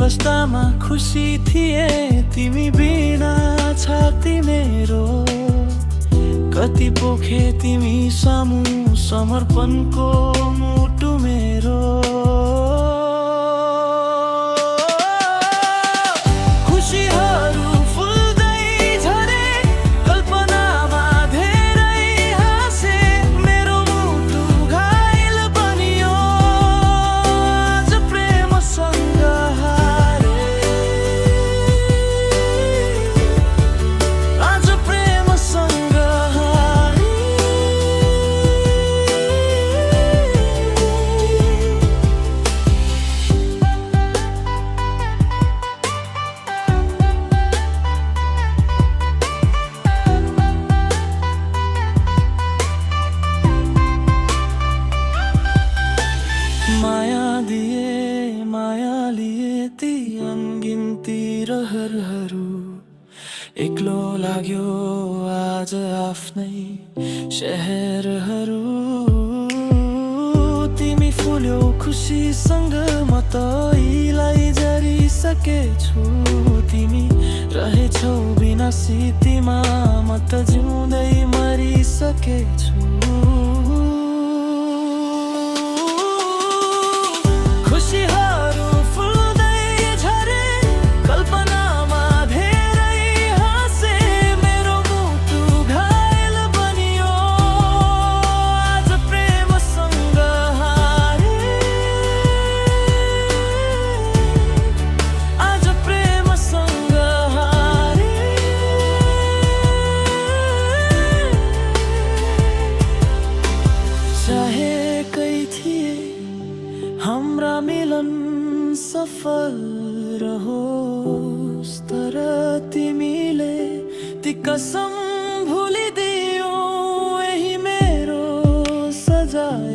कष्टमा खुसी थिए तिमी बिना छाती मेरो। कति पोखे तिमी सामु समर्पणको मुटु मेरो। माया लिए ती अनगिन्ती रहरहरू। एक्लो लाग्यो आज आफ्नै शहरहरू। तिमी फुल्यौ खुसीसँग म त इलाई जरिसकेछु। तिमी रहेछौ बिना सितीमा म त जिउँदै मरिसकेछु। हाम्रा मिलन सफल रहोस्, तर तिमीले ती कसम भुलिदियो। यही मेरो सजाय